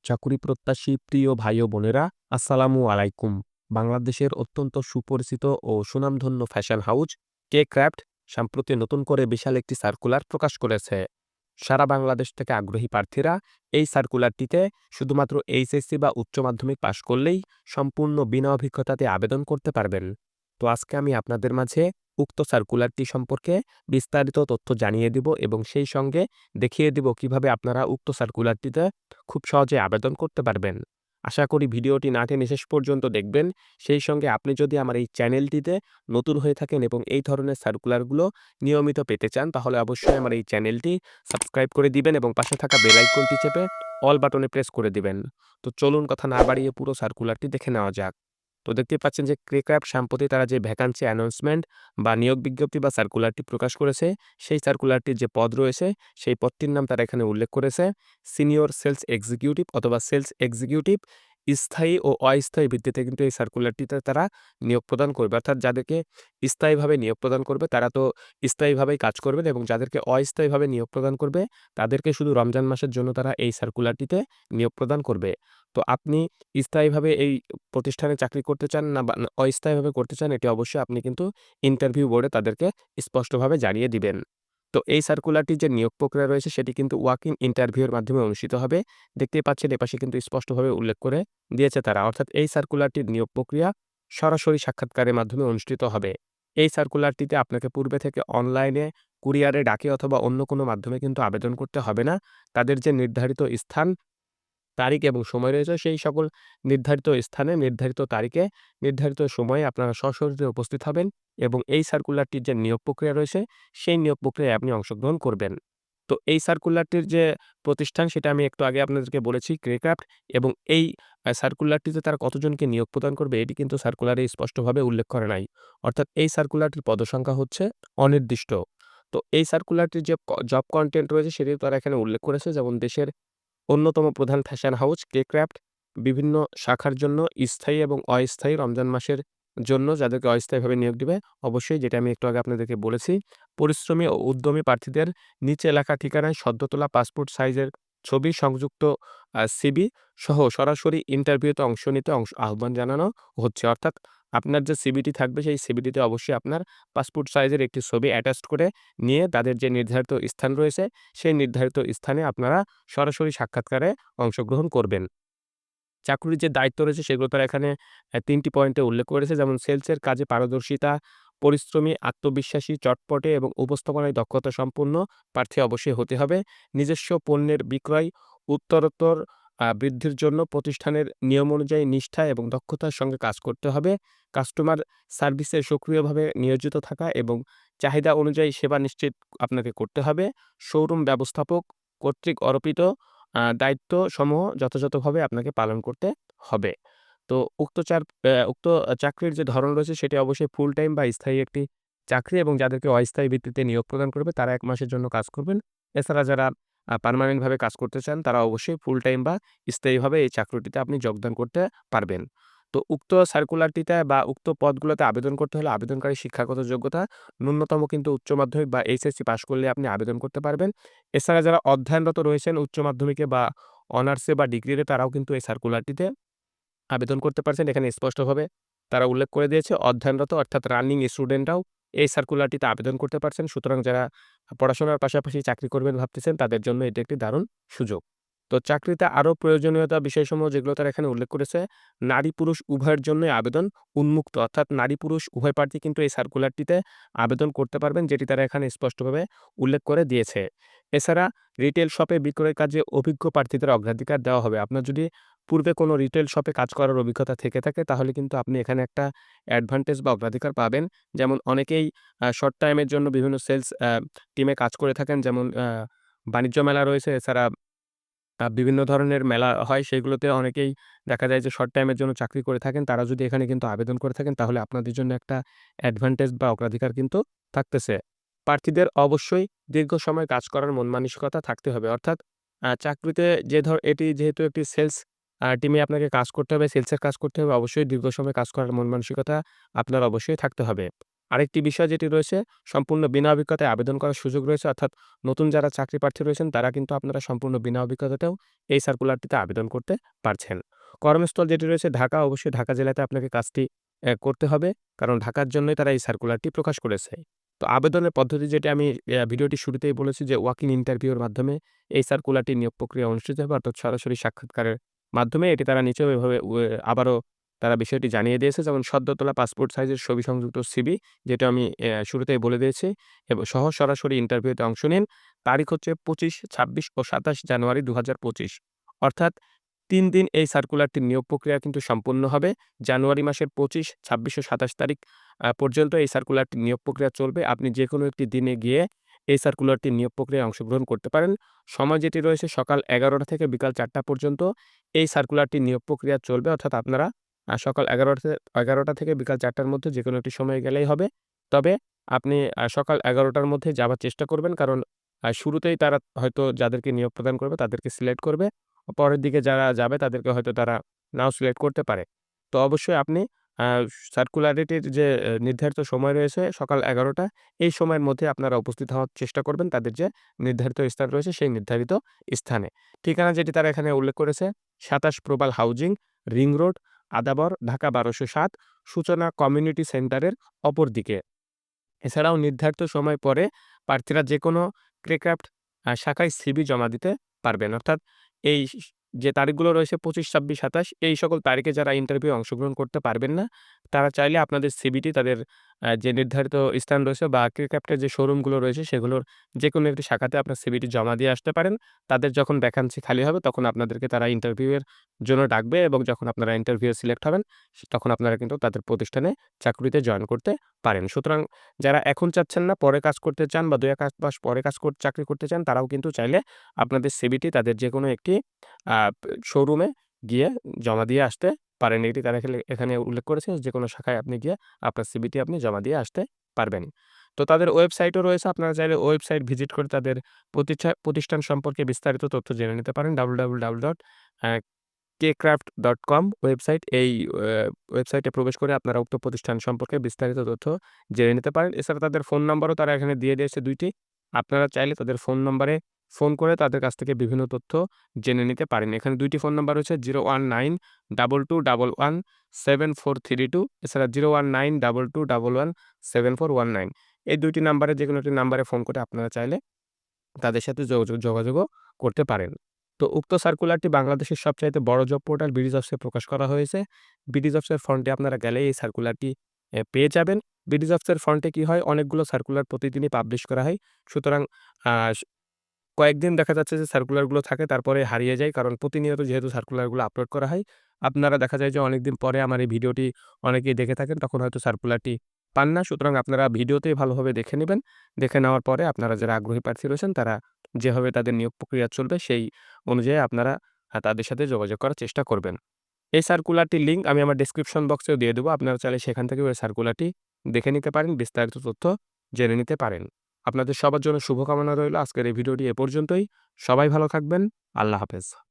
চাকুরি প্রত্যাশী প্রিয় ভাই ও বোনেরা, আসসালামু আলাইকুম। বাংলাদেশের অত্যন্ত সুপরিচিত ও সুনামধন্য ফ্যাশন হাউস কে ক্রাফট সম্প্রতি নতুন করে বিশাল একটি সার্কুলার প্রকাশ করেছে। সারা বাংলাদেশ থেকে আগ্রহী প্রার্থীরা এই সার্কুলারটিতে শুধুমাত্র এইচএসসি বা উচ্চ মাধ্যমিক পাশ করলেই সম্পূর্ণ বিনা অভিজ্ঞতাতে আবেদন করতে পারবেন। তো আজকে আমি আপনাদের মাঝে উক্ত সার্কুলারটি সম্পর্কে বিস্তারিত তথ্য জানিয়ে দিব এবং সেই সঙ্গে দেখিয়ে দিব কিভাবে আপনারা উক্ত সার্কুলারটিতে খুব সহজে আবেদন করতে পারবেন। আশা করি ভিডিওটি না টেনে শেষ পর্যন্ত দেখবেন। সেই সঙ্গে আপনি যদি আমার এই চ্যানেলটিতে নতুন হয়ে থাকেন এবং এই ধরনের সার্কুলারগুলো নিয়মিত পেতে চান, তাহলে অবশ্যই আমার এই চ্যানেলটি সাবস্ক্রাইব করে দিবেন এবং পাশে থাকা বেল আইকনটি চেপে অল বাটনে প্রেস করে দিবেন। তো চলুন কথা না বাড়িয়ে পুরো সার্কুলারটি দেখে নেওয়া যাক। তো দেখতে পাচ্ছেন যে ক্রেক্রাফট সম্প্রতি তারা যে ভ্যাকান্সি অ্যানাউন্সমেন্ট বা নিয়োগ বিজ্ঞপ্তি বা সার্কুলারটি প্রকাশ করেছে, সেই সার্কুলারটির যে পদ রয়েছে সেই পদটির নাম তারা এখানে উল্লেখ করেছে সিনিয়র সেলস এক্সিকিউটিভ অথবা সেলস এক্সিকিউটিভ। স্থায়ী ও অস্থায়ী ভিত্তিতে কিন্তু এই সার্কুলারটিতে তারা নিয়োগ প্রদান করবে। অর্থাৎ যাদেরকে স্থায়ীভাবে নিয়োগ প্রদান করবে তারা তো স্থায়ীভাবেই কাজ করবেন এবং যাদেরকে অস্থায়ীভাবে নিয়োগ প্রদান করবে তাদেরকে শুধু রমজান মাসের জন্য তারা এই সার্কুলারটিতে নিয়োগ প্রদান করবে। তো আপনি স্থায়ীভাবে এই প্রতিষ্ঠানে চাকরি করতে চান না বা অস্থায়ীভাবে করতে চান, এটি অবশ্যই আপনি কিন্তু ইন্টারভিউ বোর্ডে তাদেরকে স্পষ্টভাবে জানিয়ে দিবেন। তো এই সার্কুলারটির যে নিয়োগ প্রক্রিয়া রয়েছে সেটি কিন্তু ওয়াক ইন ইন্টারভিউয়ের মাধ্যমে অনুষ্ঠিত হবে। দেখতেই পাচ্ছেন এপাশে কিন্তু স্পষ্টভাবে উল্লেখ করে দিয়েছে তারা। অর্থাৎ এই সার্কুলারটির নিয়োগ প্রক্রিয়া সরাসরি সাক্ষাৎকারের মাধ্যমে অনুষ্ঠিত হবে। এই সার্কুলারটিতে আপনাকে পূর্বে থেকে অনলাইনে, কুরিয়ারে, ডাকে অথবা অন্য কোনো মাধ্যমে কিন্তু আবেদন করতে হবে না। তাদের যে নির্ধারিত স্থান, তারিখ এবং সময় রয়েছে সেই সকল নির্ধারিত স্থানে, নির্ধারিত তারিখে, নির্ধারিত সময়ে আপনারা সশরীরে উপস্থিত হবেন এবং এই সার্কুলারটির যে নিয়োগ প্রক্রিয়া রয়েছে সেই নিয়োগ প্রক্রিয়ায় আপনি অংশগ্রহণ করবেন। তো এই সার্কুলারটির যে প্রতিষ্ঠান সেটা আমি একটু আগে আপনাদেরকে বলেছি ক্রেক্রাফট, এবং এই সার্কুলারটিতে তারা কতজনকে নিয়োগ প্রদান করবে এটি কিন্তু সার্কুলারে স্পষ্টভাবে উল্লেখ করে নাই। অর্থাৎ এই সার্কুলারটির পদসংখ্যা হচ্ছে অনির্দিষ্ট। তো এই সার্কুলারটির যে জব কনটেন্ট রয়েছে সেটি তারা এখানে উল্লেখ করেছে, যেমন দেশের অন্যতম প্রধান ফ্যাশন হাউস কে ক্রাফট বিভিন্ন শাখার জন্য স্থায়ী এবং অস্থায়ী রমজান মাসের জন্য যাদেরকে অস্থায়ীভাবে নিয়োগ দিবে, অবশ্যই যেটা আমি একটু আগে আপনাদেরকে বলেছি, পরিশ্রমী ও উদ্যমী প্রার্থীদের নিচে লেখা ঠিকানায় সদ্য তোলা পাসপোর্ট সাইজের ছবি সংযুক্ত সিবি সহ সরাসরি ইন্টারভিউতে অংশ নিতে আহ্বান জানানো হচ্ছে। অর্থাৎ আপনার যে সিবিটি থাকবে সেই সিবিটিতে অবশ্যই আপনার পাসপোর্ট সাইজের একটি ছবি অ্যাটাচড করে নিয়ে তাদের যে নির্ধারিত স্থান রয়েছে সেই নির্ধারিত স্থানে আপনারা সরাসরি সাক্ষাৎকারে অংশগ্রহণ করবেন। চাকুরির যে দায়িত্ব রয়েছে সেগুলো তারা এখানে ৩ টি পয়েন্টে উল্লেখ করেছে, যেমন সেলসের কাজে পারদর্শিতা, পরিশ্রমী, আত্মবিশ্বাসী, চটপটে এবং উপস্থাপনায় দক্ষতা সম্পন্ন প্রার্থী অবশ্যই হতে হবে। নিজস্ব পণ্যের বিক্রয় উত্তরোত্তর বৃদ্ধির জন্য প্রতিষ্ঠানের নিয়ম অনুযায়ী নিষ্ঠা এবং দক্ষতার সঙ্গে কাজ করতে হবে। কাস্টমার সার্ভিসে সক্রিয়ভাবে নিয়োজিত থাকা এবং চাহিদা অনুযায়ী সেবা নিশ্চিত আপনাকে করতে হবে। শোরুম ব্যবস্থাপক কর্তৃক অর্পিত দায়িত্বসমূহ যথাযথভাবে আপনাকে পালন করতে হবে। তো উক্ত চাকরির যে ধরন রয়েছে সেটি অবশ্যই ফুল টাইম বা স্থায়ী একটি চাকরি, এবং যাদেরকে অস্থায়ী ভিত্তিতে নিয়োগ প্রদান করবে তারা ১ মাসের জন্য কাজ করবেন। এছাড়া যারা পার্মানেন্ট ভাবে কাজ করতে চান তারা অবশ্যই ফুল টাইম বা স্থায়ীভাবে এই চাকরিটিতে আপনি যোগদান করতে পারবেন। তো উক্ত সার্কুলারটিতে বা উক্ত পদগুলোতে আবেদন করতে হলে আবেদনকারী শিক্ষাগত যোগ্যতা ন্যূনতম কিন্তু উচ্চ মাধ্যমিক বা এইচএসসি পাস করলে আপনি আবেদন করতে পারবেন। এছাড়া যারা অধ্যয়নরত রয়েছেন উচ্চ মাধ্যমিকে বা অনার্সে বা ডিগ্রিতে তারাও কিন্তু এই সার্কুলারটিতে আবেদন করতে পারছেন। এখানে স্পষ্টভাবে তারা উল্লেখ করে দিয়েছে অধ্যয়নরত অর্থাৎ রানিং স্টুডেন্টরাও এই সার্কুলারটিতে আবেদন করতে পারছেন। সুতরাং যারা পড়াশোনার পাশাপাশি চাকরি করবেন ভাবতেছেন তাদের জন্য এটি একটি দারুণ সুযোগ। তো চাকরিতে আরও প্রয়োজনীয়তা বিষয়সমূহ যেগুলো তারা এখানে উল্লেখ করেছে, নারী পুরুষ উভয়ের জন্যই আবেদন উন্মুক্ত। অর্থাৎ নারী পুরুষ উভয় প্রার্থী কিন্তু এই সার্কুলারটিতে আবেদন করতে পারবেন, যেটি তারা এখানে স্পষ্টভাবে উল্লেখ করে দিয়েছে। এছাড়া রিটেল শপে বিক্রয়ের কাজে অভিজ্ঞ প্রার্থীদের অগ্রাধিকার দেওয়া হবে। আপনার যদি পূর্বে কোনো রিটেল শপে কাজ করার অভিজ্ঞতা থেকে থাকে তাহলে কিন্তু আপনি এখানে একটা অ্যাডভান্টেজ বা অগ্রাধিকার পাবেন। যেমন অনেকেই শর্ট টাইমের জন্য বিভিন্ন সেলস টিমে কাজ করে থাকেন। যেমন বাণিজ্য মেলা রয়েছে, এছাড়া বিভিন্ন ধরনের মেলা হয় সেগুলোতে অনেকেই দেখা যায় যে শর্ট টাইমের জন্য চাকরি করে থাকেন। তারা যদি এখানে কিন্তু আবেদন করে থাকেন তাহলে আপনাদের জন্য একটা অ্যাডভান্টেজ বা অগ্রাধিকার কিন্তু থাকতেছে। প্রার্থীদের অবশ্যই দীর্ঘ সময় কাজ করার মন মানসিকতা থাকতে হবে। অর্থাৎ চাকরিতে এটি যেহেতু একটি সেলস টিমে আপনাকে কাজ করতে হবে, সেলসের কাজ করতে হবে, অবশ্যই দীর্ঘ সময় কাজ করার মন মানসিকতা আপনার অবশ্যই থাকতে হবে। আরেকটি বিষয় যেটি রয়েছে, সম্পূর্ণ বিনা অভিজ্ঞতায় আবেদন করার সুযোগ রয়েছে। অর্থাৎ নতুন যারা চাকরি প্রার্থী রয়েছেন তারা কিন্তু আপনারা সম্পূর্ণ বিনা অভিজ্ঞতাতেও এই সার্কুলারটিতে আবেদন করতে পারছেন। কর্মস্থল যেটি রয়েছে ঢাকা, অবশ্যই ঢাকা জেলাতে আপনাকে কাজটি করতে হবে। কারণ ঢাকার জন্যই তারা এই সার্কুলারটি প্রকাশ করেছে। তো আবেদনের পদ্ধতি যেটি আমি ভিডিওটির শুরুতেই বলেছি যে ওয়াক ইন ইন্টারভিউর মাধ্যমে এই সার্কুলারটি নিয়োগ প্রক্রিয়া অনুষ্ঠিত হবে। অর্থাৎ সরাসরি সাক্ষাৎকারের মাধ্যমে এটি তারা নিচেও এভাবে আবারও তারা বিষয়টি জানিয়ে দিয়েছে। যেমন সদ্য তোলা পাসপোর্ট সাইজের ছবি সংযুক্ত সিভি, যেটা আমি শুরুতেই বলে দিয়েছি এবং সরাসরি ইন্টারভিউতে অংশ নিন। তারিখ হচ্ছে ২৫, ২৬ ও ২৭ জানুয়ারি ২০২৫। অর্থাৎ ৩ দিন এই সার্কুলারটির নিয়োগ প্রক্রিয়া কিন্তু সম্পন্ন হবে। জানুয়ারি মাসের ২৫, ২৬ ও ২৭ তারিখ পর্যন্ত এই সার্কুলারটির নিয়োগ প্রক্রিয়া চলবে। আপনি যেকোনো একটি দিনে গিয়ে এই সার্কুলারটির নিয়োগ প্রক্রিয়ায় অংশগ্রহণ করতে পারেন। সময় যেটি রয়েছে সকাল ১১টা থেকে বিকাল ৪টা পর্যন্ত এই সার্কুলারটির নিয়োগ প্রক্রিয়া চলবে। অর্থাৎ আপনারা সকাল ১১টা থেকে বিকাল ৪টার মধ্যে যেকোনো একটি সময়ে গেলেই হবে। তবে আপনি সকাল ১১টার মধ্যে যাবার চেষ্টা করবেন। কারণ শুরুতেই তারা হয়তো যাদেরকে নিয়োগ প্রদান করবে তাদেরকে সিলেক্ট করবে। পরের দিকে যারা যাবে তাদেরকে হয়তো তারা নাও সিলেক্ট করতে পারে। তো অবশ্যই আপনি আ সার্কুলারিটির যে নির্ধারিত সময় রয়েছে সকাল ১১টা, এই সময়ের মধ্যে আপনারা উপস্থিত হওয়ার চেষ্টা করবেন তাদের যে নির্ধারিত স্থান রয়েছে সেই নির্ধারিত স্থানে। ঠিকানা যেটি তারা এখানে উল্লেখ করেছে ২৭ Prabal housing, ring road, Adabor, Dhaka ১২০৭, সূচনা কমিউনিটি সেন্টারের অপরদিকে। এছাড়াও নির্ধারিত সময় পরে প্রার্থীরা যেকোনো ক্রেক্রাফট শাখায় সিভি জমা দিতে পারবেন। অর্থাৎ এই যে তারিখগুলো রয়েছে ২৫, ২৬, ২৭ এই সকল তারিখে যারা ইন্টারভিউ অংশগ্রহণ করতে পারবেন না, তারা চাইলে আপনাদের সিভিটি তাদের যে নির্ধারিত স্থান রয়েছে বা ক্রেক্রাফটের যে শোরুমগুলো রয়েছে সেগুলোর যেকোনো একটি শাখাতে আপনার সিভিটি জমা দিয়ে আসতে পারেন। তাদের যখন ভ্যাকান্সি খালি হবে তখন আপনাদেরকে তারা ইন্টারভিউ এর জন্য ডাকবে এবং যখন আপনারা ইন্টারভিউ এ সিলেক্ট হবেন তখন আপনারা কিন্তু তাদের প্রতিষ্ঠানে চাকরিতে জয়েন করতে পারেন। সুতরাং যারা এখন চাচ্ছেন না, পরে কাজ করতে চান বা ২-১ মাস পরে চাকরি করতে চান, তারাও কিন্তু চাইলে আপনাদের সিভিটি তাদের যেকোনো একটি আ শোরুমে গিয়ে জমা দিয়ে আসতে পারেন। এটি তারা এখানে উল্লেখ করেছে যেকোনো শাখায় আপনি গিয়ে আপনার সিভিটি আপনি জমা দিয়ে আসতে পারবেন। তো তাদের ওয়েবসাইটও রয়েছে। আপনারা চাইলে ওয়েবসাইট ভিজিট করে তাদের প্রতিষ্ঠান সম্পর্কে বিস্তারিত তথ্য জেনে নিতে পারেন। www. আ kcraft.com ওয়েবসাইট। এই ওয়েবসাইটে প্রবেশ করে আপনারা উক্ত প্রতিষ্ঠান সম্পর্কে বিস্তারিত তথ্য জেনে নিতে পারেন। এছাড়া তাদের ফোন নাম্বারও তারা এখানে দিয়ে দিয়েছে ২ টি। আপনারা চাইলে তাদের ফোন নাম্বারে ফোন করে তাদের কাছ থেকে বিভিন্ন তথ্য জেনে নিতে পারেন। এখানে ২ টি ফোন নাম্বার রয়েছে 01922117432 এছাড়া 01922117419 এই ২ টি নাম্বারে যেকোনো একটি নাম্বারে ফোন করে আপনারা চাইলে তাদের সাথে যোগাযোগও করতে পারেন। তো উক্ত সার্কুলারটি বাংলাদেশের সবচাইতে বড় জব পোর্টাল বিডিজবসে প্রকাশ করা হয়েছে। বিডিজবসের ফ্রন্টে আপনারা গেলেই এই সার্কুলারটি পেয়ে যাবেন। বিডিজবসের ফ্রন্টে কি হয়? অনেকগুলো সার্কুলার প্রতিদিনই পাবলিশ করা হয়। সুতরাং আ কয়েকদিন দেখা যাচ্ছে যে সার্কুলারগুলো থাকে তারপরে হারিয়ে যায়। কারণ প্রতিনিয়ত যেহেতু সার্কুলারগুলো আপলোড করা হয়, আপনারা দেখা যায় যে অনেকদিন পরে আমার এই ভিডিওটি অনেকেই দেখে থাকেন, তখন হয়তো সার্কুলারটি পান না। সুতরাং আপনারা ভিডিওতেই ভালোভাবে দেখে নিবেন। দেখে নেওয়ার পরে আপনারা যারা আগ্রহী প্রার্থী রয়েছেন তারা যেভাবে তাদের নিয়োগ প্রক্রিয়া চলবে সেই অনুযায়ী আপনারা তাদের সাথে যোগাযোগ করার চেষ্টা করবেন। এই সার্কুলারটির লিঙ্ক আমি আমার ডেসক্রিপশন বক্সেও দিয়ে দেব। আপনারা চাইলে সেখান থেকেও এই সার্কুলারটি দেখে নিতে পারেন, বিস্তারিত তথ্য জেনে নিতে পারেন। আপনাদের সবার জন্য শুভকামনা রইল। আজকের এই ভিডিওটি এ পর্যন্তই। সবাই ভালো থাকবেন। আল্লাহ হাফেজ।